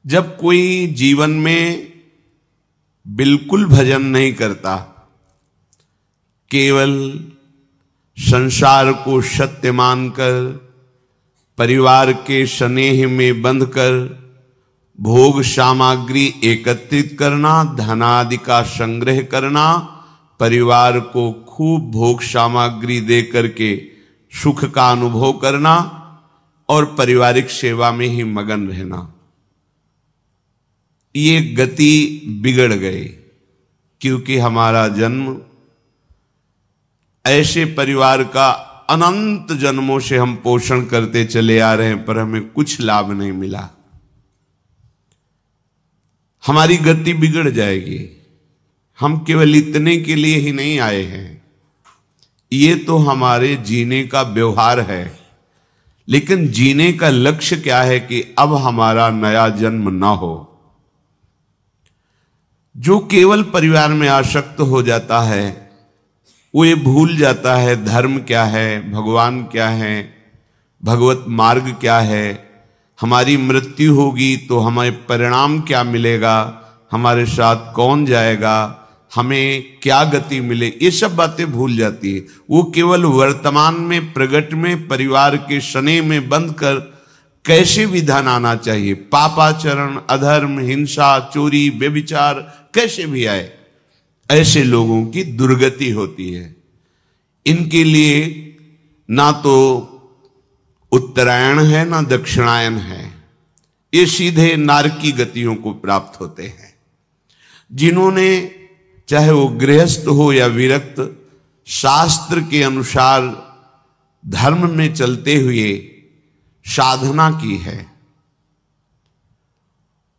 जब कोई जीवन में बिल्कुल भजन नहीं करता, केवल संसार को सत्य मानकर परिवार के स्नेह में बंधकर भोग सामग्री एकत्रित करना, धनादि का संग्रह करना, परिवार को खूब भोग सामग्री दे करके सुख का अनुभव करना और पारिवारिक सेवा में ही मगन रहना, ये गति बिगड़ गई। क्योंकि हमारा जन्म ऐसे परिवार का अनंत जन्मों से हम पोषण करते चले आ रहे हैं, पर हमें कुछ लाभ नहीं मिला। हमारी गति बिगड़ जाएगी। हम केवल इतने के लिए ही नहीं आए हैं, ये तो हमारे जीने का व्यवहार है, लेकिन जीने का लक्ष्य क्या है कि अब हमारा नया जन्म ना हो। जो केवल परिवार में आसक्त हो जाता है वो ये भूल जाता है धर्म क्या है, भगवान क्या है, भगवत मार्ग क्या है, हमारी मृत्यु होगी तो हमें परिणाम क्या मिलेगा, हमारे साथ कौन जाएगा, हमें क्या गति मिले, ये सब बातें भूल जाती है। वो केवल वर्तमान में प्रगट में परिवार के स्नेह में बंद कर कैसे विधान आना चाहिए, पापाचरण, अधर्म, हिंसा, चोरी, व्यभिचार कैसे भी आए, ऐसे लोगों की दुर्गति होती है। इनके लिए ना तो उत्तरायण है ना दक्षिणायन है, ये सीधे नारकी गतियों को प्राप्त होते हैं। जिन्होंने चाहे वो गृहस्थ हो या विरक्त शास्त्र के अनुसार धर्म में चलते हुए साधना की है,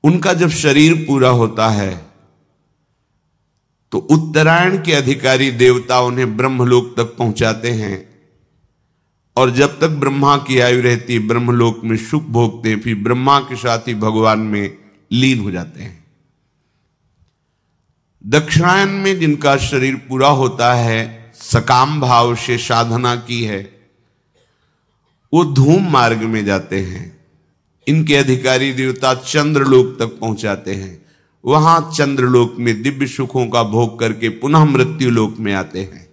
उनका जब शरीर पूरा होता है तो उत्तरायण के अधिकारी देवता उन्हें ब्रह्मलोक तक पहुंचाते हैं, और जब तक ब्रह्मा की आयु रहती है ब्रह्मलोक में सुख भोगते हैं, फिर ब्रह्मा के साथ ही भगवान में लीन हो जाते हैं। दक्षिणायन में जिनका शरीर पूरा होता है, सकाम भाव से साधना की है, वो धूम मार्ग में जाते हैं। इनके अधिकारी देवता चंद्रलोक तक पहुंचाते हैं, वहां चंद्रलोक में दिव्य सुखों का भोग करके पुनः मृत्यु लोक में आते हैं।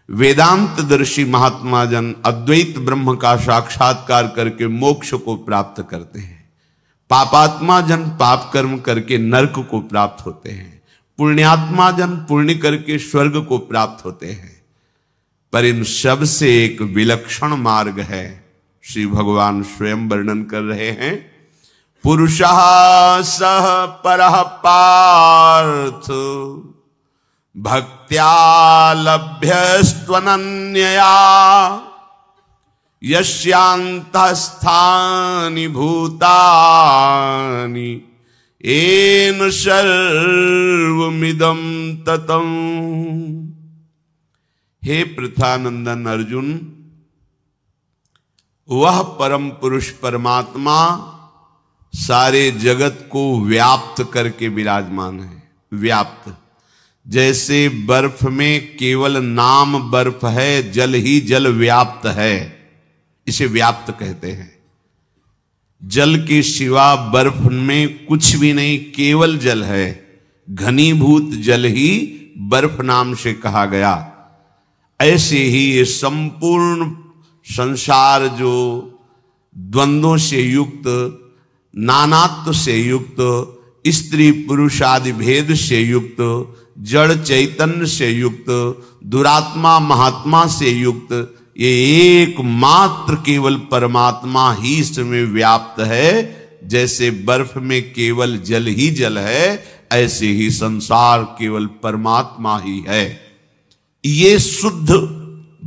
वेदांतदर्शी महात्मा जन अद्वैत ब्रह्म का साक्षात्कार करके मोक्ष को प्राप्त करते हैं। पापात्मा जन पाप कर्म करके नरक को प्राप्त होते हैं। पुण्यात्मा जन पुण्य करके स्वर्ग को प्राप्त होते हैं। पर इन सब से एक विलक्षण मार्ग है, श्री भगवान स्वयं वर्णन कर रहे हैं। पुरुषः सह परः पार्थ भक्त्या लभ्यस्त्वनन्यया यस्यान्तःस्थानि भूतानि येन सर्वमिदं ततं। हे पृथानंदन अर्जुन, वह परम पुरुष परमात्मा सारे जगत को व्याप्त करके विराजमान है। व्याप्त, जैसे बर्फ में केवल नाम बर्फ है, जल ही जल व्याप्त है, इसे व्याप्त कहते हैं। जल के सिवा बर्फ में कुछ भी नहीं, केवल जल है। घनीभूत जल ही बर्फ नाम से कहा गया। ऐसे ही ये संपूर्ण संसार जो द्वंद्वों से युक्त, नानात्व से युक्त, स्त्री पुरुष आदि भेद से युक्त, जड़ चैतन्य से युक्त, दुरात्मा महात्मा से युक्त, ये एकमात्र केवल परमात्मा ही इसमें व्याप्त है। जैसे बर्फ में केवल जल ही जल है, ऐसे ही संसार केवल परमात्मा ही है। ये शुद्ध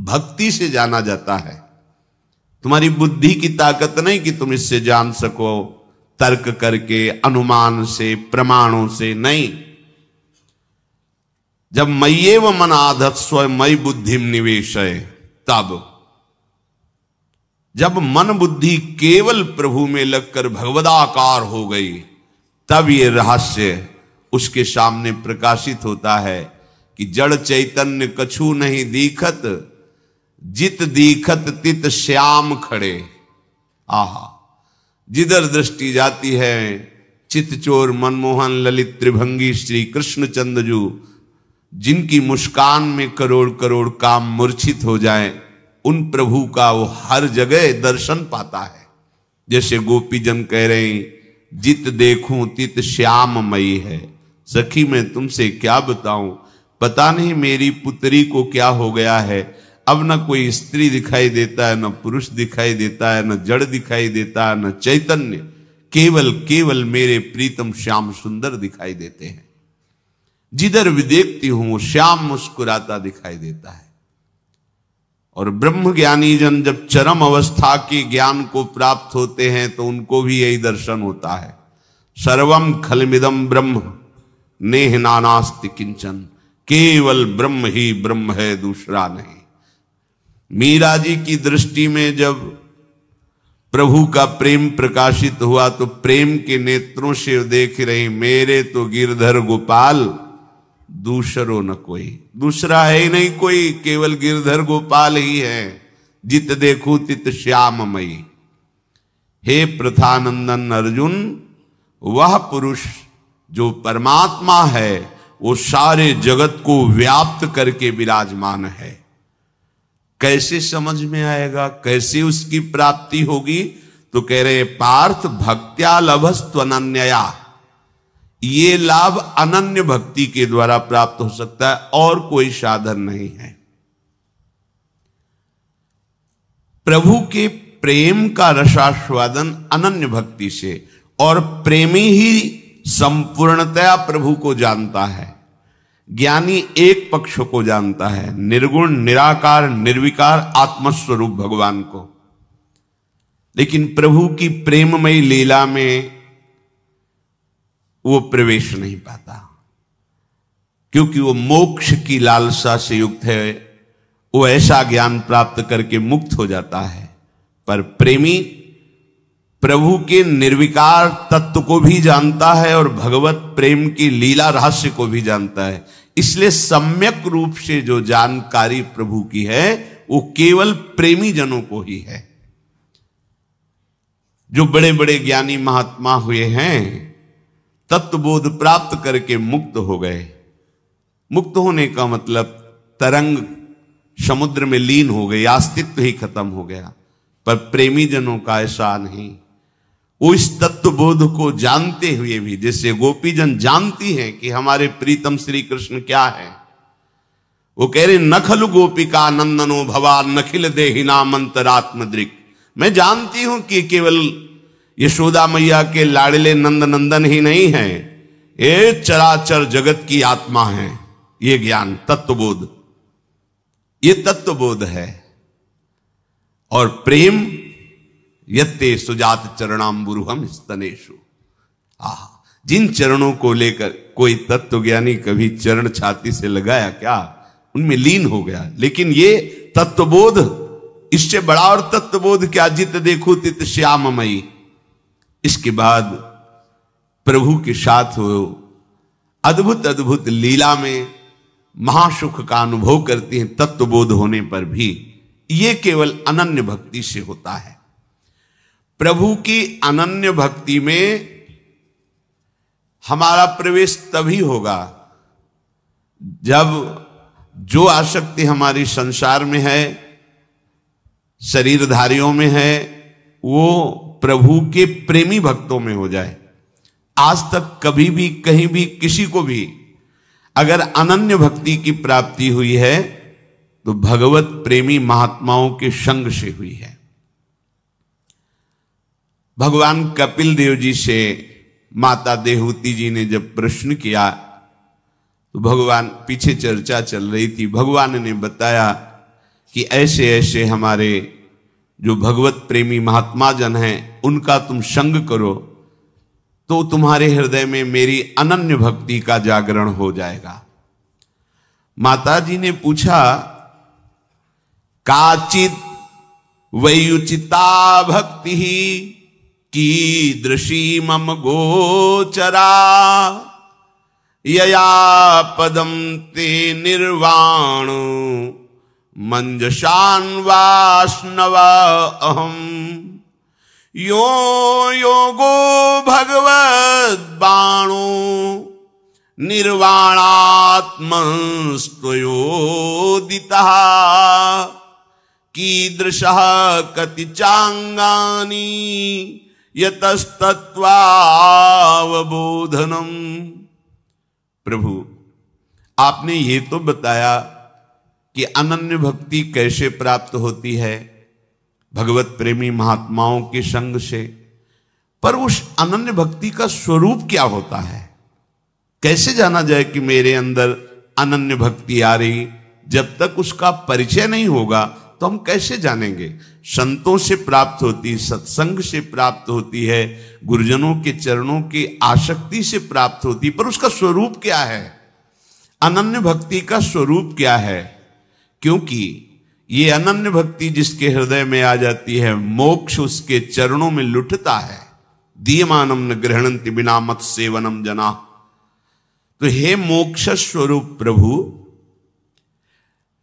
भक्ति से जाना जाता है। तुम्हारी बुद्धि की ताकत नहीं कि तुम इससे जान सको, तर्क करके, अनुमान से, प्रमाणों से नहीं। जब मय्येव मनाधत्स्व मयि बुद्धिम निवेशय, तब जब मन बुद्धि केवल प्रभु में लगकर भगवदाकार हो गई, तब ये रहस्य उसके सामने प्रकाशित होता है कि जड़ चैतन्य कछु नहीं दीखत, जित दीखत तित श्याम खड़े। आहा, जिधर दृष्टि जाती है चितचोर मनमोहन ललित त्रिभंगी श्री कृष्ण चंद्रजू, जिनकी मुस्कान में करोड़ करोड़ काम मूर्छित हो जाए, उन प्रभु का वो हर जगह दर्शन पाता है। जैसे गोपीजन कह रहे हैं, जित देखूं तित श्याममयी है। सखी मैं तुमसे क्या बताऊं, पता नहीं मेरी पुत्री को क्या हो गया है। अब न कोई स्त्री दिखाई देता है, न पुरुष दिखाई देता है, न जड़ दिखाई देता है, न चैतन्य, केवल केवल मेरे प्रीतम श्याम सुंदर दिखाई देते हैं। जिधर भी देखती हूं श्याम मुस्कुराता दिखाई देता है। और ब्रह्म ज्ञानी जन जब चरम अवस्था के ज्ञान को प्राप्त होते हैं तो उनको भी यही दर्शन होता है। सर्वम खलमिदम ब्रह्म नेह नानास्ति किंचन, केवल ब्रह्म ही ब्रह्म है, दूसरा नहीं। मीरा जी की दृष्टि में जब प्रभु का प्रेम प्रकाशित हुआ तो प्रेम के नेत्रों से देख रही, मेरे तो गिरधर गोपाल दूसरो न कोई, दूसरा है ही नहीं कोई, केवल गिरधर गोपाल ही है। जित देखू तित श्याममयी। हे प्रथानंदन अर्जुन, वह पुरुष जो परमात्मा है वो सारे जगत को व्याप्त करके विराजमान है। कैसे समझ में आएगा, कैसे उसकी प्राप्ति होगी? तो कह रहे पार्थ भक्त्या लभस्त्वनन्यया, ये लाभ अनन्य भक्ति के द्वारा प्राप्त हो सकता है, और कोई साधन नहीं है। प्रभु के प्रेम का रसास्वादन अनन्य भक्ति से, और प्रेमी ही संपूर्णतया प्रभु को जानता है। ज्ञानी एक पक्ष को जानता है, निर्गुण निराकार निर्विकार आत्मस्वरूप भगवान को। लेकिन प्रभु की प्रेममयी लीला में वो प्रवेश नहीं पाता, क्योंकि वो मोक्ष की लालसा से युक्त है। वो ऐसा ज्ञान प्राप्त करके मुक्त हो जाता है। पर प्रेमी प्रभु के निर्विकार तत्व को भी जानता है और भगवत प्रेम की लीला रहस्य को भी जानता है। इसलिए सम्यक रूप से जो जानकारी प्रभु की है वो केवल प्रेमी जनों को ही है। जो बड़े बड़े ज्ञानी महात्मा हुए हैं, तत्वबोध प्राप्त करके मुक्त हो गए। मुक्त होने का मतलब तरंग समुद्र में लीन हो गई, अस्तित्व ही खत्म हो गया। पर प्रेमी जनों का ऐसा नहीं। वो इस तत्वबोध को जानते हुए भी, जैसे गोपीजन जानती हैं कि हमारे प्रीतम श्री कृष्ण क्या है, वो कह रहे नखलु गोपिका नंदनो भवान नखिल देहिना मंतरात्मद्रिक। मैं जानती हूं कि केवल यशोदा मैया के लाडले नंद नंदन ही नहीं है, ये चराचर जगत की आत्मा है। ये ज्ञान तत्वबोध, ये तत्वबोध है। और प्रेम यत्ते सुजात चरणाम्बुरुहम स्तनेषु। जिन चरणों को लेकर कोई तत्वज्ञानी कभी चरण छाती से लगाया क्या, उनमें लीन हो गया। लेकिन ये तत्वबोध, इससे बड़ा और तत्वबोध क्या, जित देखो तित श्याममयी। इसके बाद प्रभु के साथ हो अद्भुत अद्भुत लीला में महासुख का अनुभव करती हैं तत्वबोध होने पर भी। ये केवल अनन्य भक्ति से होता है। प्रभु की अनन्य भक्ति में हमारा प्रवेश तभी होगा जब जो आसक्ति हमारी संसार में है, शरीरधारियों में है, वो प्रभु के प्रेमी भक्तों में हो जाए। आज तक कभी भी कहीं भी किसी को भी अगर अनन्य भक्ति की प्राप्ति हुई है तो भगवत प्रेमी महात्माओं के संग से हुई है। भगवान कपिल देव जी से माता देहूति जी ने जब प्रश्न किया तो भगवान, पीछे चर्चा चल रही थी, भगवान ने बताया कि ऐसे ऐसे हमारे जो भगवत प्रेमी महात्मा जन हैं उनका तुम संग करो तो तुम्हारे हृदय में मेरी अनन्य भक्ति का जागरण हो जाएगा। माता जी ने पूछा, काचित वैयुचिता भक्ति कीदृशी मम गोचरा यया पदम ते निर्वाण मंजशान वाष्णवा अहम यो योगो भगवद बाणो निर्वाणात्मस्त्वयोदितः कीदृशः कति चांगानि यतस्तत्वावबोधनम। प्रभु, आपने ये तो बताया कि अनन्य भक्ति कैसे प्राप्त होती है, भगवत प्रेमी महात्माओं के संग से, पर उस अनन्य भक्ति का स्वरूप क्या होता है? कैसे जाना जाए कि मेरे अंदर अनन्य भक्ति आ रही? जब तक उसका परिचय नहीं होगा तो हम कैसे जानेंगे? संतों से प्राप्त होती, सत्संग से प्राप्त होती है, गुरुजनों के चरणों की आसक्ति से प्राप्त होती, पर उसका स्वरूप क्या है? अनन्य भक्ति का स्वरूप क्या है? क्योंकि ये अनन्य भक्ति जिसके हृदय में आ जाती है, मोक्ष उसके चरणों में लुटता है। दीयमानम न गृहणन्ति बिना मत सेवनम जना। तो हे मोक्ष स्वरूप प्रभु,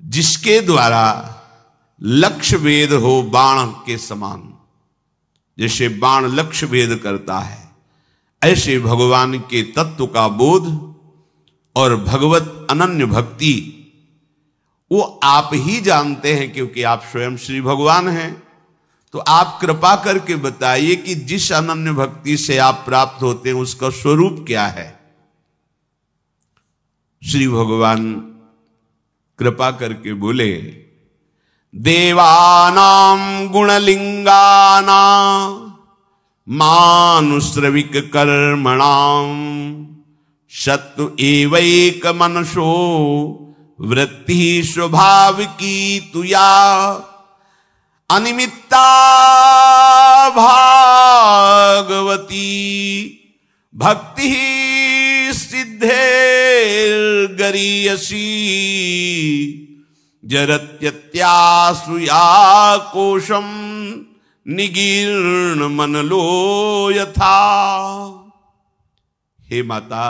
जिसके द्वारा लक्ष्य भेद हो बाण के समान, जैसे बाण लक्ष्य भेद करता है, ऐसे भगवान के तत्व का बोध और भगवत अनन्य भक्ति वो आप ही जानते हैं, क्योंकि आप स्वयं श्री भगवान हैं। तो आप कृपा करके बताइए कि जिस अनन्य भक्ति से आप प्राप्त होते हैं उसका स्वरूप क्या है? श्री भगवान कृपा करके बोले, देवानां गुणलिंगानां मानुश्रविक कर्मणां शत्रु एवैक मनसो वृत्ति स्वभाविकी तुया अनिमित्ता भागवती भक्ति सिद्धेर्गरीयसी जरत्यत्यासुया कोशम निगीर्ण मनलो यथा। हे माता,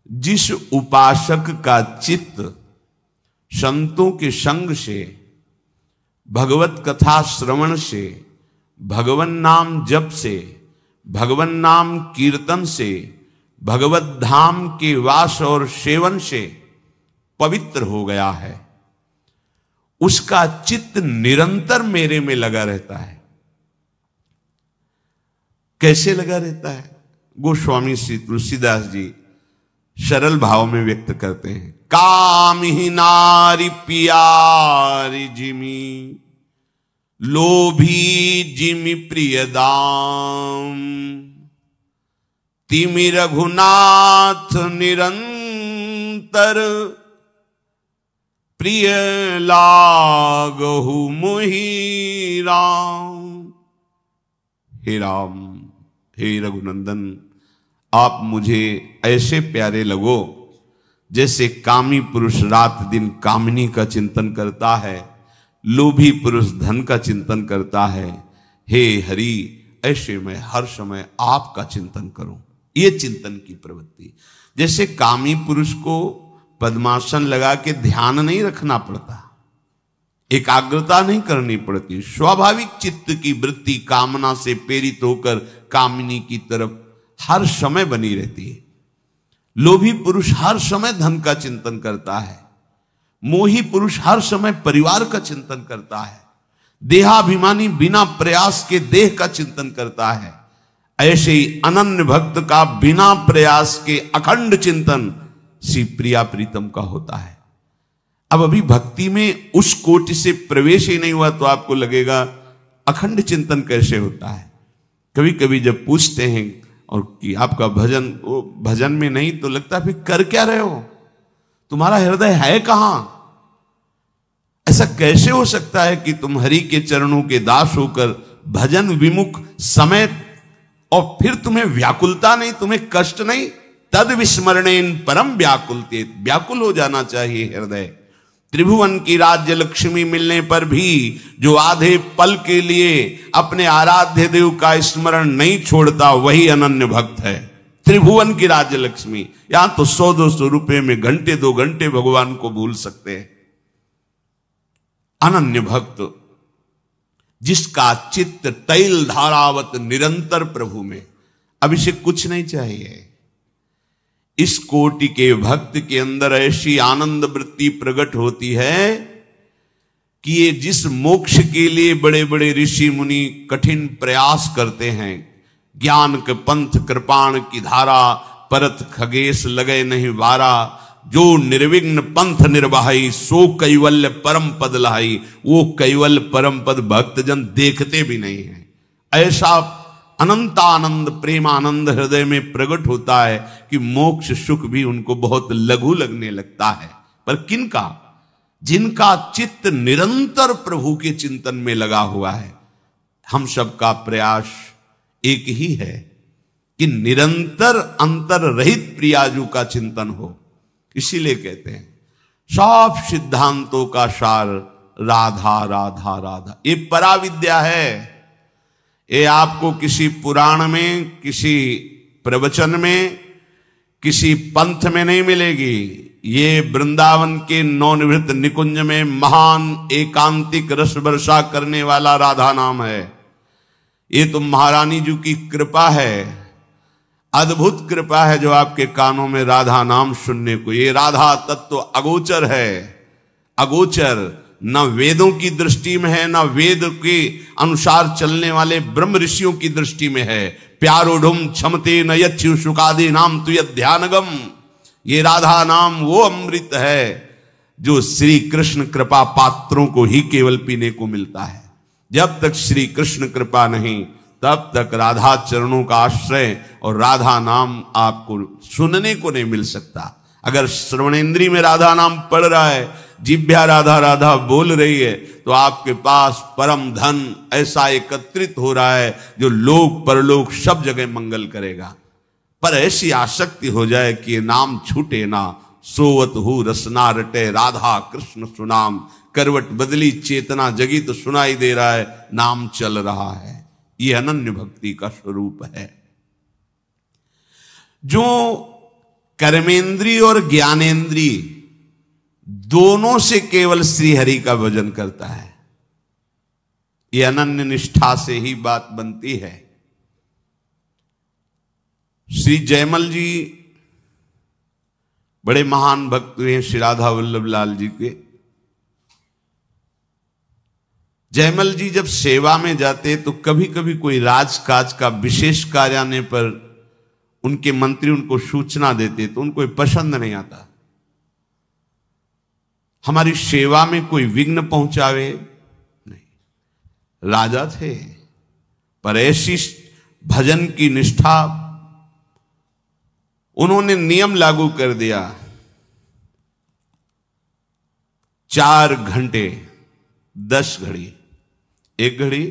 जिस उपासक का चित्त संतों के संग से, भगवत कथा श्रवण से, भगवन नाम जप से, भगवन नाम कीर्तन से, भगवत धाम के वास और सेवन से पवित्र हो गया है, उसका चित्त निरंतर मेरे में लगा रहता है। कैसे लगा रहता है? गोस्वामी श्री तुलसीदास जी सरल भाव में व्यक्त करते हैं। काम ही नारी पियारी जिमी लोभी जिमी प्रियदाम तिमि रघुनाथ निरंतर प्रिय लागहु मोहि राम। हे राम, हे रघुनंदन, आप मुझे ऐसे प्यारे लगो जैसे कामी पुरुष रात दिन कामिनी का चिंतन करता है, लोभी पुरुष धन का चिंतन करता है। हे हरि, ऐसे मैं हर समय आपका चिंतन करूं। ये चिंतन की प्रवृत्ति। जैसे कामी पुरुष को पद्मासन लगा के ध्यान नहीं रखना पड़ता, एकाग्रता नहीं करनी पड़ती, स्वाभाविक चित्त की वृत्ति कामना से प्रेरित होकर कामिनी की तरफ हर समय बनी रहती है। लोभी पुरुष हर समय धन का चिंतन करता है, मोही पुरुष हर समय परिवार का चिंतन करता है, देहाभिमानी बिना प्रयास के देह का चिंतन करता है। ऐसे ही अनन्य भक्त का बिना प्रयास के अखंड चिंतन श्री प्रिया प्रीतम का होता है। अब अभी भक्ति में उस कोटि से प्रवेश ही नहीं हुआ तो आपको लगेगा अखंड चिंतन कैसे होता है। कभी कभी जब पूछते हैं और कि आपका भजन, वो भजन में नहीं, तो लगता है फिर कर क्या रहे हो, तुम्हारा हृदय है कहां? ऐसा कैसे हो सकता है कि तुम हरि के चरणों के दास होकर भजन विमुख समय, और फिर तुम्हें व्याकुलता नहीं, तुम्हें कष्ट नहीं? तद विस्मरणेन परम व्याकुलते, व्याकुल हो जाना चाहिए हृदय। त्रिभुवन की राज्य लक्ष्मी मिलने पर भी जो आधे पल के लिए अपने आराध्य देव का स्मरण नहीं छोड़ता, वही अनन्य भक्त है। त्रिभुवन की राज्य लक्ष्मी, यहां तो 100-200 रुपए में घंटे 2 घंटे भगवान को भूल सकते हैं। अनन्य भक्त जिसका चित्त तैल धारावत निरंतर प्रभु में, अब इसे कुछ नहीं चाहिए। इस कोटि के भक्त के अंदर ऐसी आनंद वृत्ति प्रकट होती है कि ये जिस मोक्ष के लिए बड़े बड़े ऋषि मुनि कठिन प्रयास करते हैं, ज्ञान के पंथ कृपाण की धारा परत खगेश लगे नहीं वारा, जो निर्विघ्न पंथ निर्वाही सो कैवल्य परम पद लहाई, वो कैवल्य परम पद भक्तजन देखते भी नहीं है। ऐसा अनंतानंद प्रेमानंद हृदय में प्रकट होता है कि मोक्ष सुख भी उनको बहुत लघु लगने लगता है। पर किनका? जिनका चित्त निरंतर प्रभु के चिंतन में लगा हुआ है। हम सबका प्रयास एक ही है कि निरंतर अंतर रहित प्रियाजू का चिंतन हो। इसीलिए कहते हैं सब सिद्धांतों का सार राधा राधा राधा। ये पराविद्या है। ये आपको किसी पुराण में, किसी प्रवचन में, किसी पंथ में नहीं मिलेगी। ये वृंदावन के नवनिवृत्त निकुंज में महान एकांतिक रस वर्षा करने वाला राधा नाम है। ये तो महारानी जी की कृपा है, अद्भुत कृपा है जो आपके कानों में राधा नाम सुनने को। ये राधा तत्व अगोचर है, अगोचर, न वेदों की दृष्टि में है, न वेद के अनुसार चलने वाले ब्रह्म ऋषियों की दृष्टि में है। प्यारोढ़ुम क्षमते न यच्छु सुखादि नाम तु यध्यानगम। ये राधा नाम वो अमृत है जो श्री कृष्ण कृपा पात्रों को ही केवल पीने को मिलता है। जब तक श्री कृष्ण कृपा नहीं, तब तक राधा चरणों का आश्रय और राधा नाम आपको सुनने को नहीं मिल सकता। अगर श्रवणेन्द्रिय में राधा नाम पढ़ रहा है, जिह्वा राधा राधा बोल रही है, तो आपके पास परम धन ऐसा एकत्रित हो रहा है जो लोक परलोक सब जगह मंगल करेगा। पर ऐसी आसक्ति हो जाए कि ये नाम छूटे ना, सोवत हु रसना रटे राधा कृष्ण सुनाम। करवट बदली चेतना जगी तो सुनाई दे रहा है नाम चल रहा है। ये अनन्य भक्ति का स्वरूप है। जो कर्मेंद्रिय और ज्ञानेन्द्रिय दोनों से केवल श्री हरि का भजन करता है, ये अनन्य निष्ठा से ही बात बनती है। श्री जयमल जी बड़े महान भक्त हुए हैं श्री राधा वल्लभ लाल जी के। जयमल जी जब सेवा में जाते तो कभी कभी कोई राजकाज का विशेष कार्य आने पर उनके मंत्री उनको सूचना देते तो उनको पसंद नहीं आता। हमारी सेवा में कोई विघ्न पहुंचावे नहीं। राजा थे पर ऐसी भजन की निष्ठा, उन्होंने नियम लागू कर दिया 4 घंटे 10 घड़ी, 1 घड़ी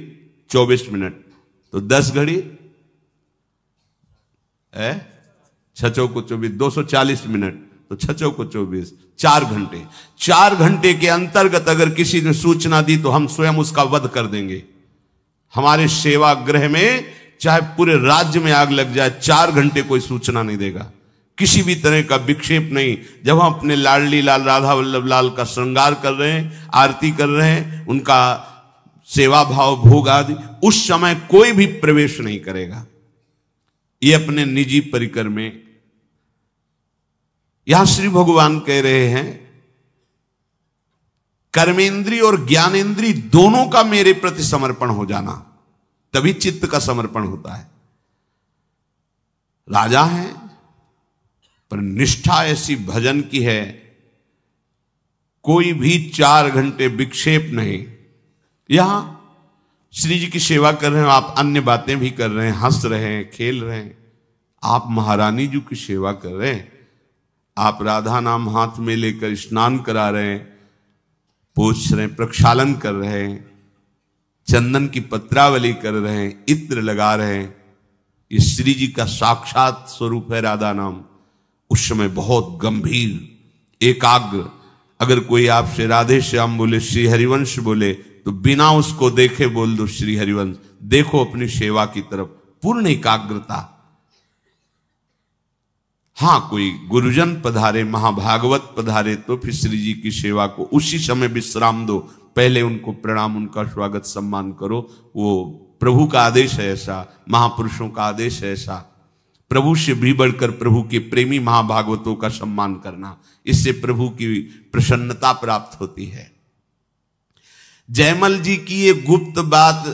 24 मिनट, तो 10 घड़ी 6 को 24, 240 मिनट, तो 6 को 24, 4 घंटे। 4 घंटे के अंतर्गत अगर किसी ने सूचना दी तो हम स्वयं उसका वध कर देंगे। हमारे सेवा गृह में चाहे पूरे राज्य में आग लग जाए, 4 घंटे कोई सूचना नहीं देगा, किसी भी तरह का विक्षेप नहीं। जब हम अपने लाडली लाल राधा वल्लभ लाल का श्रृंगार कर रहे हैं, आरती कर रहे हैं, उनका सेवा भाव भोग आदि, उस समय कोई भी प्रवेश नहीं करेगा। ये अपने निजी परिकर में। यहां श्री भगवान कह रहे हैं कर्मेंद्रिय और ज्ञानेन्द्रिय दोनों का मेरे प्रति समर्पण हो जाना, तभी चित्त का समर्पण होता है। राजा है पर निष्ठा ऐसी भजन की है, कोई भी 4 घंटे विक्षेप नहीं। यहां श्री जी की सेवा कर रहे हैं, आप अन्य बातें भी कर रहे हैं, हंस रहे हैं, खेल रहे हैं। आप महारानी जी की सेवा कर रहे हैं, आप राधा नाम हाथ में लेकर स्नान करा रहे हैं, पोछ रहे हैं, प्रक्षालन कर रहे हैं, चंदन की पत्रावली कर रहे हैं, इत्र लगा रहे हैं। ये श्री जी का साक्षात स्वरूप है राधा नाम। उस समय बहुत गंभीर एकाग्र, अगर कोई आपसे राधे श्याम बोले, श्री हरिवंश बोले, तो बिना उसको देखे बोल दो श्री हरिवंश। देखो अपनी सेवा की तरफ, पूर्ण एकाग्रता। हां, कोई गुरुजन पधारे, महाभागवत पधारे, तो फिर श्री जी की सेवा को उसी समय विश्राम दो, पहले उनको प्रणाम, उनका स्वागत सम्मान करो। वो प्रभु का आदेश है ऐसा, महापुरुषों का आदेश है ऐसा। प्रभु से भी बढ़कर प्रभु के प्रेमी महाभागवतों का सम्मान करना, इससे प्रभु की प्रसन्नता प्राप्त होती है। जयमल जी की ये गुप्त बात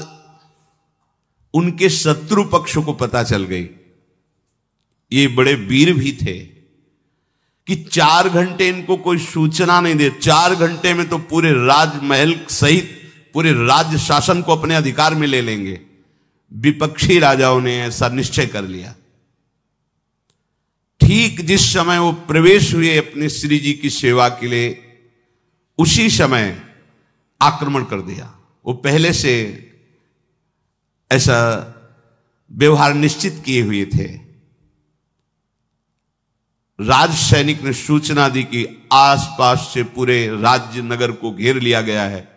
उनके शत्रु पक्ष को पता चल गई। ये बड़े वीर भी थे कि 4 घंटे इनको कोई सूचना नहीं दे, 4 घंटे में तो पूरे राजमहल सहित पूरे राज्य शासन को अपने अधिकार में ले लेंगे। विपक्षी राजाओं ने ऐसा निश्चय कर लिया। ठीक जिस समय वो प्रवेश हुए अपने श्री जी की सेवा के लिए, उसी समय आक्रमण कर दिया। वो पहले से ऐसा व्यवहार निश्चित किए हुए थे। राज सैनिक ने सूचना दी कि आसपास से पूरे राज्य नगर को घेर लिया गया है,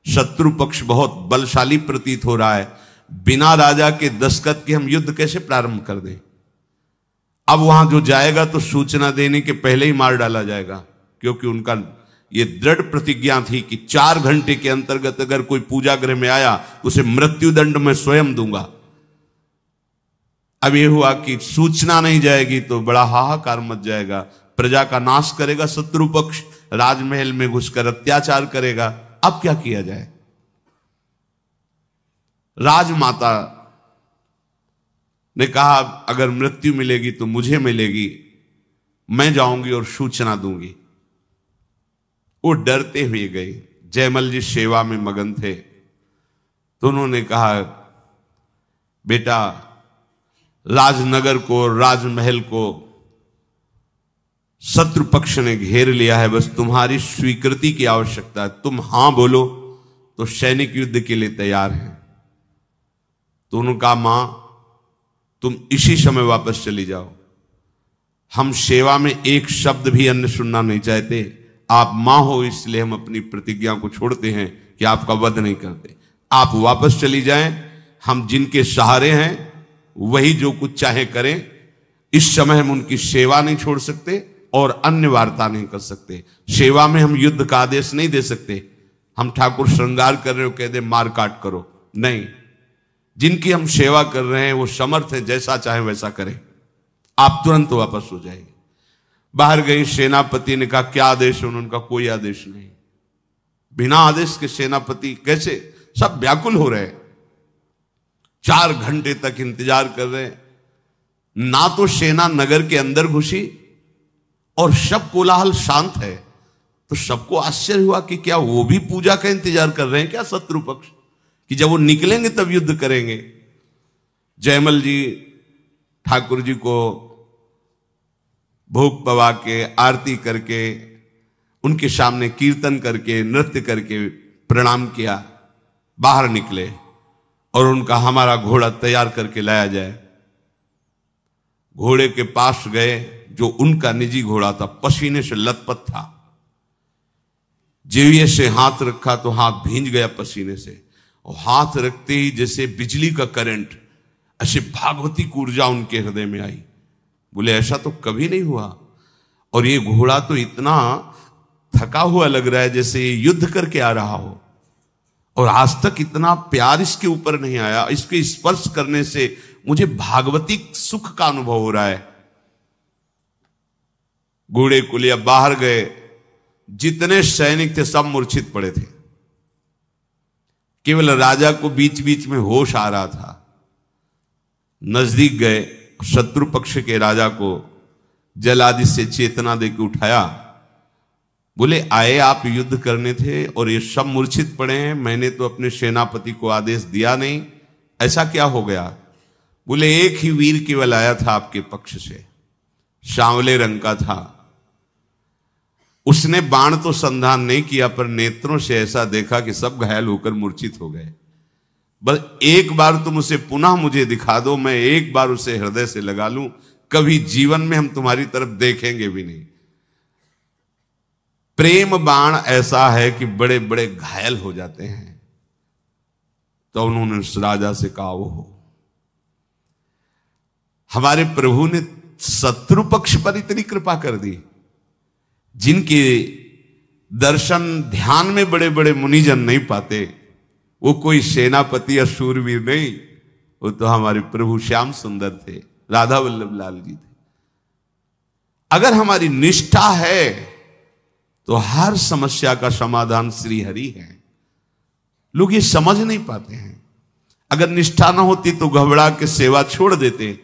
शत्रु पक्ष बहुत बलशाली प्रतीत हो रहा है, बिना राजा के दस्तखत के हम युद्ध कैसे प्रारंभ कर दें। अब वहां जो जाएगा तो सूचना देने के पहले ही मार डाला जाएगा, क्योंकि उनका ये दृढ़ प्रतिज्ञा थी कि 4 घंटे के अंतर्गत अगर कोई पूजा गृह में आया उसे मृत्युदंड मैं स्वयं दूंगा। अब ये हुआ कि सूचना नहीं जाएगी तो बड़ा हाहाकार मच जाएगा, प्रजा का नाश करेगा शत्रु पक्ष, राजमहल में घुसकर अत्याचार करेगा। अब क्या किया जाए। राजमाता ने कहा अगर मृत्यु मिलेगी तो मुझे मिलेगी, मैं जाऊंगी और सूचना दूंगी। वो डरते हुए गए। जयमल जी सेवा में मगन थे तो उन्होंने कहा बेटा, राजनगर को, राजमहल को शत्रु पक्ष ने घेर लिया है, बस तुम्हारी स्वीकृति की आवश्यकता है। तुम हां बोलो तो सैनिक युद्ध के लिए तैयार हैं। तो उन्होंने कहा मां, तुम इसी समय वापस चली जाओ, हम सेवा में एक शब्द भी अन्य सुनना नहीं चाहते। आप मां हो इसलिए हम अपनी प्रतिज्ञा को छोड़ते हैं कि आपका वध नहीं करते। आप वापस चली जाएं, हम जिनके सहारे हैं वही जो कुछ चाहे करें। इस समय हम उनकी सेवा नहीं छोड़ सकते और अन्य वार्ता नहीं कर सकते। सेवा में हम युद्ध का आदेश नहीं दे सकते। हम ठाकुर श्रृंगार कर रहे हो कह दे मार काट करो, नहीं। जिनकी हम सेवा कर रहे हैं वो समर्थ है, जैसा चाहे वैसा करें। आप तुरंत वापस हो जाएंगे। बाहर गई, सेनापति ने कहा क्या आदेश है? उन्होंने कहा कोई आदेश नहीं। बिना आदेश के सेनापति कैसे? सब व्याकुल हो रहे हैं, 4 घंटे तक इंतजार कर रहे हैं। ना तो सेना नगर के अंदर घुसी और सब कोलाहल शांत है। तो सबको आश्चर्य हुआ कि क्या वो भी पूजा का इंतजार कर रहे हैं क्या शत्रु पक्ष, कि जब वो निकलेंगे तब युद्ध करेंगे। जयमल जी ठाकुर जी को भोग पवा के, आरती करके, उनके सामने कीर्तन करके, नृत्य करके प्रणाम किया, बाहर निकले और उनका हमारा घोड़ा तैयार करके लाया जाए। घोड़े के पास गए, जो उनका निजी घोड़ा था, पसीने से लथपथ था। जेविये से हाथ रखा तो हाथ भींज गया पसीने से, और हाथ रखते ही जैसे बिजली का करंट, ऐसे भागवती ऊर्जा उनके हृदय में आई। बोले ऐसा तो कभी नहीं हुआ, और ये घोड़ा तो इतना थका हुआ लग रहा है जैसे ये युद्ध करके आ रहा हो, और आज तक इतना प्यार इसके ऊपर नहीं आया। इसके स्पर्श करने से मुझे भागवती सुख का अनुभव हो रहा है। घोड़े को लिया, बाहर गए। जितने सैनिक थे सब मूर्छित पड़े थे, केवल राजा को बीच बीच में होश आ रहा था। नजदीक गए, शत्रु पक्ष के राजा को जल आदि से चेतना देकर उठाया। बोले आए आप युद्ध करने थे और ये सब मूर्छित पड़े हैं, मैंने तो अपने सेनापति को आदेश दिया नहीं, ऐसा क्या हो गया? बोले एक ही वीर केवल आया था आपके पक्ष से, सांवले रंग का था। उसने बाण तो संधान नहीं किया, पर नेत्रों से ऐसा देखा कि सब घायल होकर मूर्छित हो गए। बस एक बार तुम उसे पुनः मुझे दिखा दो, मैं एक बार उसे हृदय से लगा लूं, कभी जीवन में हम तुम्हारी तरफ देखेंगे भी नहीं। प्रेम बाण ऐसा है कि बड़े बड़े घायल हो जाते हैं। तो उन्होंने उस राजा से कहा वो हमारे प्रभु ने शत्रु पक्ष पर इतनी कृपा कर दी, जिनके दर्शन ध्यान में बड़े बड़े मुनिजन नहीं पाते। वो कोई सेनापति या शूरवीर नहीं, वो तो हमारे प्रभु श्याम सुंदर थे, राधा वल्लभ लाल जी थे। अगर हमारी निष्ठा है तो हर समस्या का समाधान श्री हरि है। लोग ये समझ नहीं पाते हैं। अगर निष्ठा ना होती तो घबरा के सेवा छोड़ देते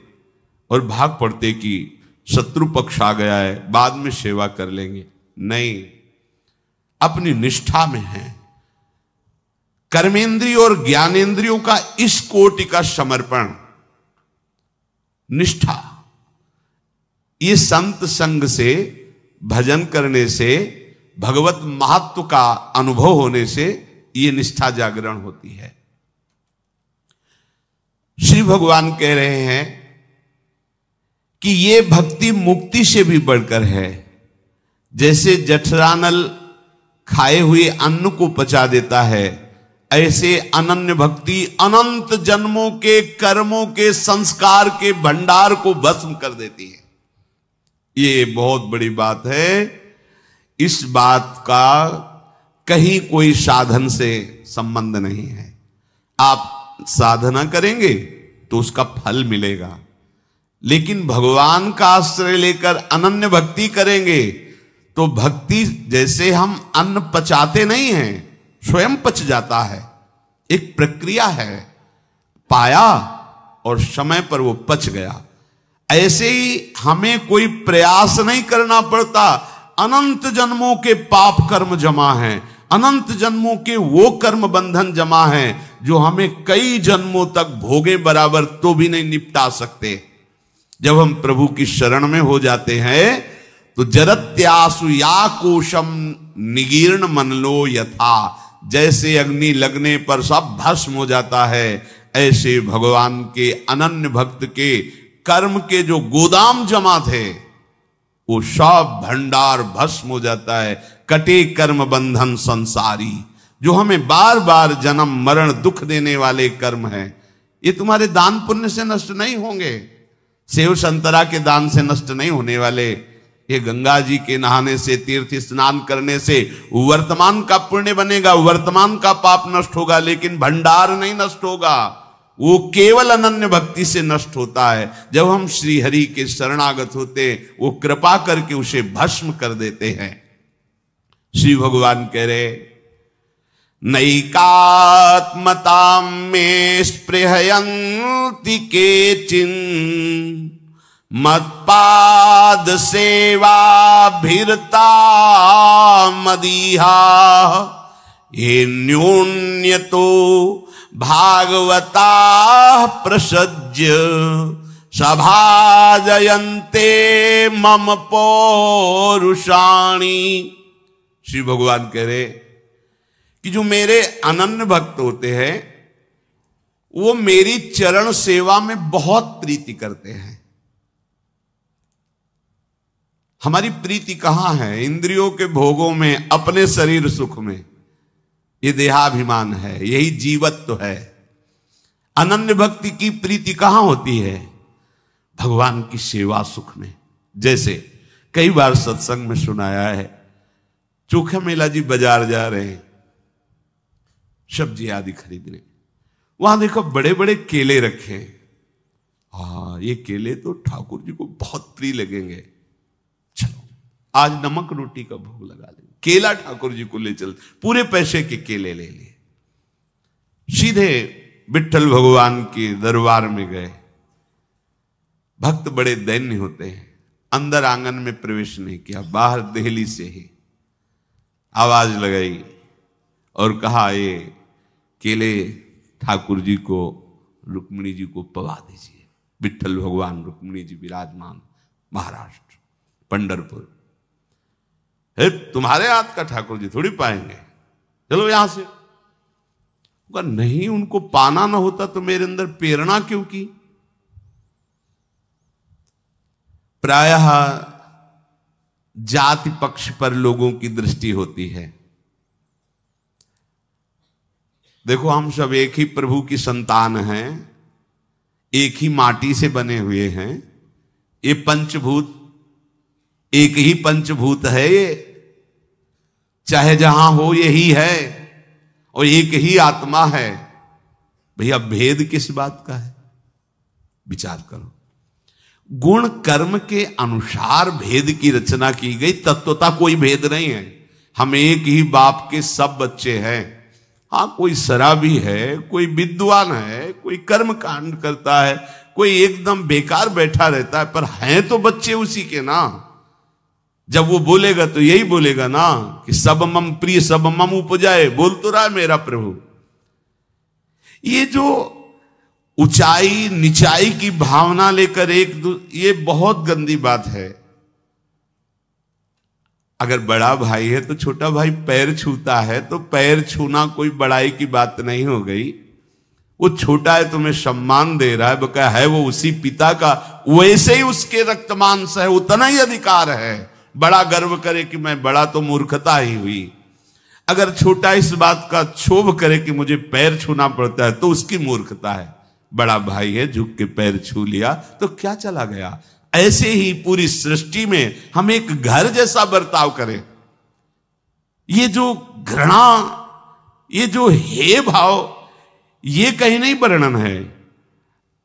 और भाग पड़ते कि शत्रु पक्ष आ गया है, बाद में सेवा कर लेंगे। नहीं, अपनी निष्ठा में है। कर्मेंद्रियों और ज्ञानेंद्रियों का इस कोटि का समर्पण, निष्ठा, ये संत संग से, भजन करने से, भगवत महत्व का अनुभव होने से ये निष्ठा जागरण होती है। श्री भगवान कह रहे हैं कि ये भक्ति मुक्ति से भी बढ़कर है। जैसे जठरानल खाए हुए अन्न को पचा देता है, ऐसे अनन्य भक्ति अनंत जन्मों के कर्मों के संस्कार के भंडार को भस्म कर देती है। ये बहुत बड़ी बात है। इस बात का कहीं कोई साधन से संबंध नहीं है। आप साधना करेंगे तो उसका फल मिलेगा, लेकिन भगवान का आश्रय लेकर अनन्य भक्ति करेंगे तो भक्ति, जैसे हम अन्न पचाते नहीं हैं, स्वयं पच जाता है। एक प्रक्रिया है, पाया और समय पर वो पच गया। ऐसे ही हमें कोई प्रयास नहीं करना पड़ता। अनंत जन्मों के पाप कर्म जमा हैं, अनंत जन्मों के वो कर्म बंधन जमा हैं जो हमें कई जन्मों तक भोगे बराबर तो भी नहीं निपटा सकते। जब हम प्रभु की शरण में हो जाते हैं तो जरत्यासु या कोशम निगीर्ण मनलो यथा, जैसे अग्नि लगने पर सब भस्म हो जाता है, ऐसे भगवान के अनन्य भक्त के कर्म के जो गोदाम जमा थे वो सब भंडार भस्म हो जाता है। कटे कर्म बंधन संसारी, जो हमें बार बार जन्म मरण दुख देने वाले कर्म हैं, ये तुम्हारे दान पुण्य से नष्ट नहीं होंगे, सेव संतरा के दान से नष्ट नहीं होने वाले। ये गंगा जी के नहाने से, तीर्थ स्नान करने से वर्तमान का पुण्य बनेगा, वर्तमान का पाप नष्ट होगा, लेकिन भंडार नहीं नष्ट होगा। वो केवल अनन्य भक्ति से नष्ट होता है। जब हम श्री हरि के शरणागत होते, वो कृपा करके उसे भस्म कर देते हैं। श्री भगवान कह रहे, नैकात्मतां में स्पृहयन्ति केचिन मत्पाद सेवा भिरता मदीहा, ये न्यून्यतो भागवता प्रसज्य सभाजयन्ते मम पौरुषाणि। श्री भगवान कह रहे कि जो मेरे अनन्य भक्त होते हैं वो मेरी चरण सेवा में बहुत प्रीति करते हैं। हमारी प्रीति कहां है? इंद्रियों के भोगों में, अपने शरीर सुख में। ये देहाभिमान है, यही जीवत्व है। अनन्य भक्ति की प्रीति कहां होती है? भगवान की सेवा सुख में। जैसे कई बार सत्संग में सुनाया है, चोखा मेला जी बाजार जा रहे हैं सब्जी आदि खरीदने, वहां देखो बड़े बड़े केले रखे हैं। हाँ, ये केले तो ठाकुर जी को बहुत प्रिय लगेंगे, चलो आज नमक रोटी का भोग लगा लेंगे। केला ठाकुर जी को ले चल, पूरे पैसे के केले ले लिए, सीधे विट्ठल भगवान के दरबार में गए। भक्त बड़े दैन्य होते हैं, अंदर आंगन में प्रवेश नहीं किया, बाहर देहली से ही आवाज लगाई और कहा, ये केले ठाकुर जी को, रुक्मिणी जी को पवा दीजिए। विट्ठल भगवान रुक्मिणी जी विराजमान, महाराष्ट्र पंढरपुर। तुम्हारे हाथ का ठाकुर जी थोड़ी पाएंगे, चलो यहां से। नहीं, उनको पाना ना होता तो मेरे अंदर प्रेरणा क्यों की? प्रायः जाति पक्ष पर लोगों की दृष्टि होती है। देखो, हम सब एक ही प्रभु की संतान हैं, एक ही माटी से बने हुए हैं। ये पंचभूत एक ही पंचभूत है। ये चाहे जहां हो यही है और एक ही आत्मा है। भैया भेद किस बात का है? विचार करो। गुण कर्म के अनुसार भेद की रचना की गई, तत्वता कोई भेद नहीं है। हम एक ही बाप के सब बच्चे हैं। हाँ, कोई शराबी है, कोई विद्वान है, कोई कर्म कांड करता है, कोई एकदम बेकार बैठा रहता है, पर हैं तो बच्चे उसी के ना। जब वो बोलेगा तो यही बोलेगा ना कि सब मम प्रिय सब मम उपजाए, बोल तो रहा है मेरा प्रभु। ये जो ऊंचाई निचाई की भावना लेकर ये बहुत गंदी बात है। अगर बड़ा भाई है तो छोटा भाई पैर छूता है तो पैर छूना कोई बड़ाई की बात नहीं हो गई। वो छोटा है तुम्हें सम्मान दे रहा है, बका है वो उसी पिता का, वैसे ही उसके रक्तमांस है, उतना ही अधिकार है। बड़ा गर्व करे कि मैं बड़ा, तो मूर्खता ही हुई। अगर छोटा इस बात का क्षोभ करे कि मुझे पैर छूना पड़ता है तो उसकी मूर्खता है। बड़ा भाई है, झुक के पैर छू लिया तो क्या चला गया। ऐसे ही पूरी सृष्टि में हम एक घर जैसा बर्ताव करें। ये जो घृणा, ये जो हे भाव, ये कहीं नहीं वर्णन है।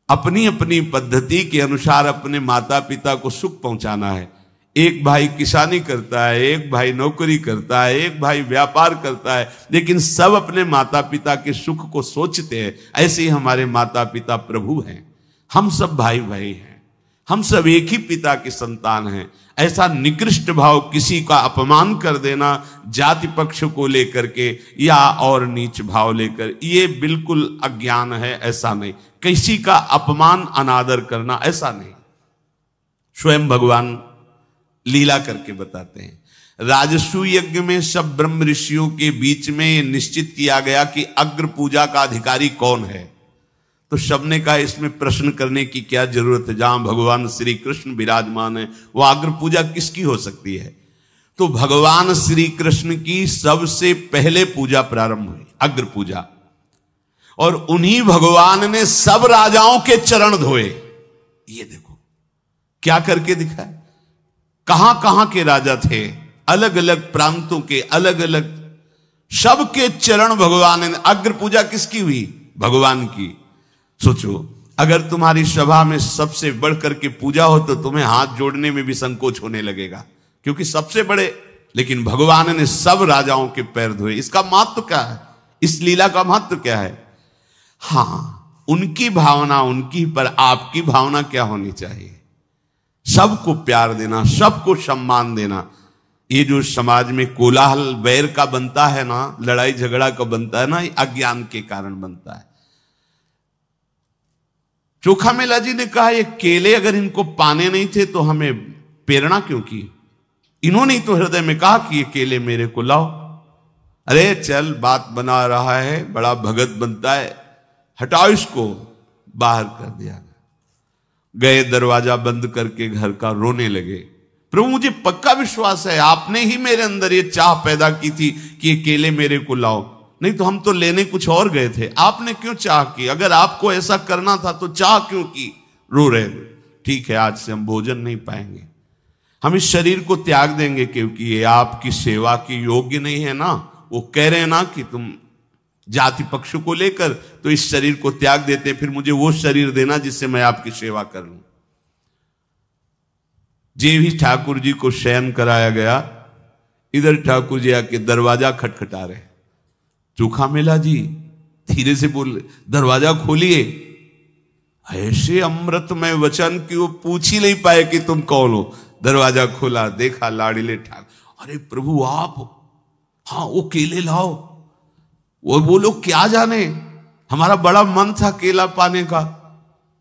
अपनी अपनी पद्धति के अनुसार अपने माता पिता को सुख पहुंचाना है। एक भाई किसानी करता है, एक भाई नौकरी करता है, एक भाई व्यापार करता है, लेकिन सब अपने माता पिता के सुख को सोचते हैं। ऐसे ही हमारे माता पिता प्रभु हैं। हम सब भाई भाई हैं, हम सब एक ही पिता के संतान हैं। ऐसा निकृष्ट भाव, किसी का अपमान कर देना जाति पक्ष को लेकर के या और नीच भाव लेकर, ये बिल्कुल अज्ञान है। ऐसा नहीं, किसी का अपमान अनादर करना ऐसा नहीं। स्वयं भगवान लीला करके बताते हैं। राजसु यज्ञ में सब ब्रह्म ऋषियों के बीच में ये निश्चित किया गया कि अग्र पूजा का अधिकारी कौन है। तो सबने कहा इसमें प्रश्न करने की क्या जरूरत है, जहां भगवान श्री कृष्ण विराजमान है वो अग्र पूजा किसकी हो सकती है। तो भगवान श्री कृष्ण की सबसे पहले पूजा प्रारंभ हुई, अग्र पूजा, और उन्हीं भगवान ने सब राजाओं के चरण धोए। ये देखो क्या करके दिखाया। कहां कहां के राजा थे, अलग अलग प्रांतों के, अलग अलग, सबके चरण भगवान ने। अग्र पूजा किसकी हुई? भगवान की। सोचो, अगर तुम्हारी सभा में सबसे बढ़कर के पूजा हो तो तुम्हें हाथ जोड़ने में भी संकोच होने लगेगा, क्योंकि सबसे बड़े। लेकिन भगवान ने सब राजाओं के पैर धोए। इसका महत्व क्या है? इस लीला का महत्व क्या है? हाँ, उनकी भावना उनकी, पर आपकी भावना क्या होनी चाहिए? सबको प्यार देना, सबको सम्मान देना। ये जो समाज में कोलाहल वैर का बनता है ना, लड़ाई झगड़ा का बनता है ना, ये अज्ञान के कारण बनता है। चोखा मेला जी ने कहा ये केले अगर इनको पाने नहीं थे तो हमें प्रेरणा क्यों की? इन्होंने तो हृदय में कहा कि ये केले मेरे को लाओ। अरे चल, बात बना रहा है, बड़ा भगत बनता है, हटाओ इसको। बाहर कर दिया गए, दरवाजा बंद करके घर का रोने लगे। प्रभु मुझे पक्का विश्वास है आपने ही मेरे अंदर ये चाह पैदा की थी कि ये केले मेरे को लाओ, नहीं तो हम तो लेने कुछ और गए थे। आपने क्यों चाह की? अगर आपको ऐसा करना था तो चाह क्यों की? रो रहे। ठीक है, आज से हम भोजन नहीं पाएंगे, हम इस शरीर को त्याग देंगे, क्योंकि ये आपकी सेवा की योग्य नहीं है ना। वो कह रहे हैं ना कि तुम जाति पक्ष को लेकर तो इस शरीर को त्याग देते, फिर मुझे वो शरीर देना जिससे मैं आपकी सेवा कर लूं। जे भी ठाकुर जी को शयन कराया गया, इधर ठाकुर जी आके दरवाजा खटखटा रहे। चोखा मेला जी धीरे से बोल, दरवाजा खोलिए। ऐसे अमृतमय वचन कि वो पूछ ही नहीं पाए कि तुम कौन हो। दरवाजा खोला, देखा लाड़ीले ठाकुर। अरे प्रभु आप? हाँ, वो केले लाओ। वो लोग क्या जाने, हमारा बड़ा मन था केला पाने का।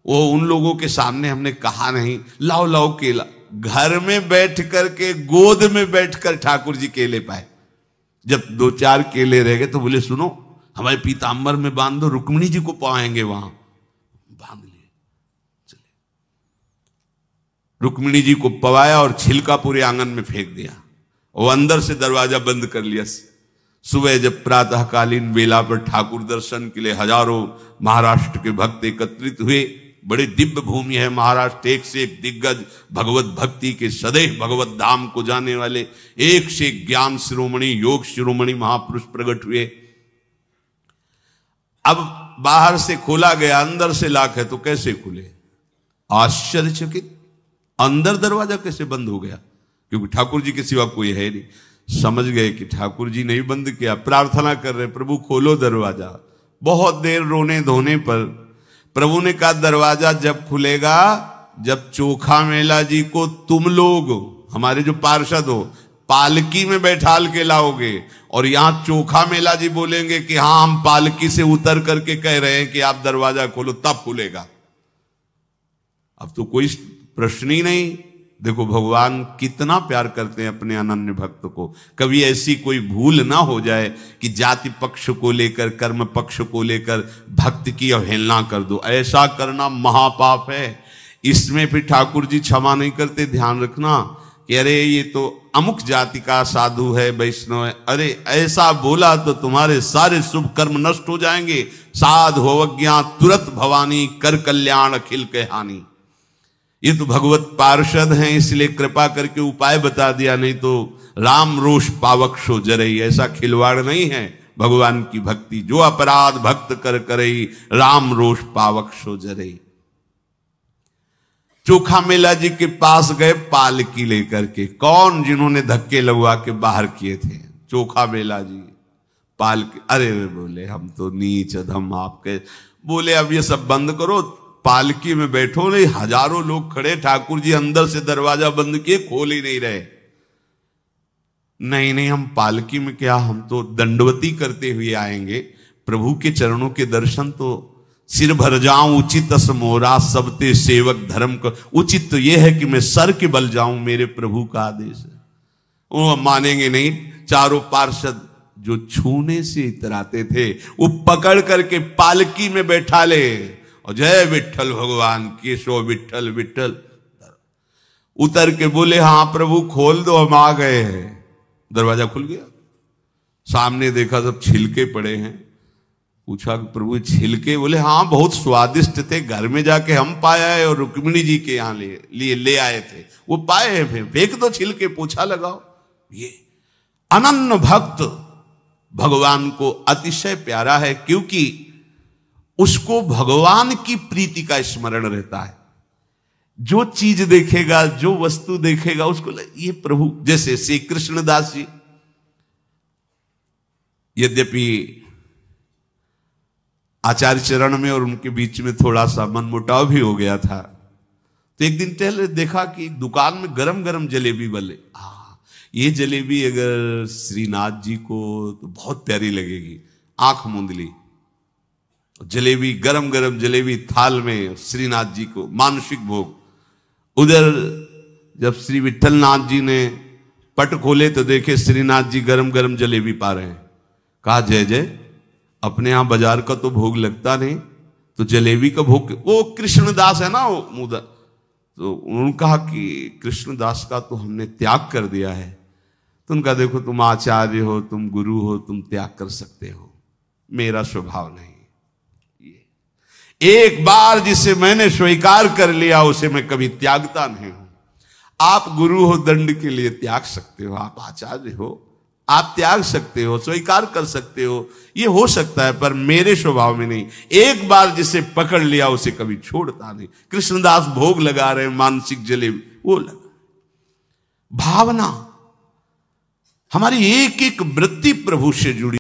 वो उन लोगों के सामने हमने कहा नहीं, लाओ लाओ केला। घर में बैठ करके, गोद में बैठकर ठाकुर जी केले पाए। जब 2-4 केले रह गए तो बोले सुनो, हमारे पीताम्बर में बांध दो, रुक्मिणी जी को पाएंगे वहां। बांध लिए, चले। रुक्मिणी जी को पवाया और छिलका पूरे आंगन में फेंक दिया। वो अंदर से दरवाजा बंद कर लिया। सुबह जब प्रातःकालीन बेला पर ठाकुर दर्शन के लिए हजारों महाराष्ट्र के भक्त एकत्रित हुए, बड़ी दिव्य भूमि है महाराष्ट्र। एक से एक दिग्गज भगवत भक्ति के सदैव भगवत धाम को जाने वाले एक से एक ज्ञान शिरोमणि योग शिरोमणि महापुरुष प्रकट हुए। अब बाहर से खोला गया, अंदर से लाख है तो कैसे खुले? आश्चर्यचकित, अंदर दरवाजा कैसे बंद हो गया? क्योंकि ठाकुर जी के सिवा कोई है नहीं। समझ गए कि ठाकुर जी नहीं बंद किया, प्रार्थना कर रहे प्रभु खोलो दरवाजा। बहुत देर रोने धोने पर प्रभु ने कहा दरवाजा जब खुलेगा जब चोखा मेला जी को तुम लोग हमारे जो पार्षद हो पालकी में बैठाल के लाओगे और यहां चोखा मेला जी बोलेंगे कि हां हम पालकी से उतर करके कह रहे हैं कि आप दरवाजा खोलो, तब खुलेगा। अब तो कोई प्रश्न ही नहीं। देखो भगवान कितना प्यार करते हैं अपने अनन्य भक्त को। कभी ऐसी कोई भूल ना हो जाए कि जाति पक्ष को लेकर कर्म पक्ष को लेकर भक्त की अवहेलना कर दो। ऐसा करना महापाप है। इसमें फिर ठाकुर जी क्षमा नहीं करते। ध्यान रखना कि अरे ये तो अमुक जाति का साधु है, वैष्णव है, अरे ऐसा बोला तो तुम्हारे सारे शुभ कर्म नष्ट हो जाएंगे। साध होवज्ञा तुरंत भवानी कर कल्याण अखिल के हानि। ये तो भगवत पार्षद हैं इसलिए कृपा करके उपाय बता दिया, नहीं तो राम रोष पावक सो जरई। ऐसा खिलवाड़ नहीं है भगवान की भक्ति। जो अपराध भक्त कर करई राम रोष पावक सो जरई। चोखा मेला जी के पास गए पालकी लेकर के। कौन? जिन्होंने धक्के लगवा के बाहर किए थे। चोखा मेला जी पालकी। अरे बोले हम तो नीच अधम आपके। बोले अब ये सब बंद करो, पालकी में बैठो। नहीं, हजारों लोग खड़े, ठाकुर जी अंदर से दरवाजा बंद किए, खोल ही नहीं रहे। नहीं नहीं, हम पालकी में क्या, हम तो दंडवती करते हुए आएंगे। प्रभु के चरणों के दर्शन तो सिर भर जाऊं उचित मोरा सबते सेवक धर्म का। उचित तो यह है कि मैं सर के बल जाऊं, मेरे प्रभु का आदेश है। वो मानेंगे नहीं। चारों पार्षद जो छूने से इतराते थे वो पकड़ करके पालकी में बैठा ले और जय विठल भगवान केशव विठल विठल। उतर के बोले हाँ प्रभु खोल दो, हम आ गए हैं। दरवाजा खुल गया। सामने देखा सब छिलके पड़े हैं। पूछा प्रभु छिलके? बोले हाँ बहुत स्वादिष्ट थे, घर में जाके हम पाया है और रुक्मिणी जी के यहाँ ले आए थे, वो पाए हैं, फिर फेंक दो छिलके, पोछा लगाओ। ये अनन्य भक्त भगवान को अतिशय प्यारा है क्योंकि उसको भगवान की प्रीति का स्मरण रहता है। जो चीज देखेगा, जो वस्तु देखेगा, उसको ये प्रभु। जैसे श्री कृष्णदास जी, यद्यपि आचार्य चरण में और उनके बीच में थोड़ा सा मनमुटाव भी हो गया था, तो एक दिन टहले देखा कि दुकान में गरम गरम जलेबी बने। ये जलेबी अगर श्रीनाथ जी को तो बहुत प्यारी लगेगी। आंख मूंद ली, जलेबी गरम गरम जलेबी थाल में श्रीनाथ जी को मानसिक भोग। उधर जब श्री विठलनाथ जी ने पट खोले तो देखे श्रीनाथ जी गरम गरम जलेबी पा रहे हैं। कहा जय जय, अपने यहां बाजार का तो भोग लगता नहीं, तो जलेबी का भोग। वो कृष्णदास है ना, वो मुदा, तो उन्होंने कहा कि कृष्णदास का तो हमने त्याग कर दिया है। तो उनका देखो तुम आचार्य हो, तुम गुरु हो, तुम त्याग कर सकते हो, मेरा स्वभाव नहीं। एक बार जिसे मैंने स्वीकार कर लिया उसे मैं कभी त्यागता नहीं हूं। आप गुरु हो, दंड के लिए त्याग सकते हो, आप आचार्य हो, आप त्याग सकते हो, स्वीकार कर सकते हो, ये हो सकता है, पर मेरे स्वभाव में नहीं। एक बार जिसे पकड़ लिया उसे कभी छोड़ता नहीं। कृष्णदास भोग लगा रहे मानसिक जलेबी, वो लगा। भावना हमारी एक एक वृत्ति प्रभु से जुड़ी।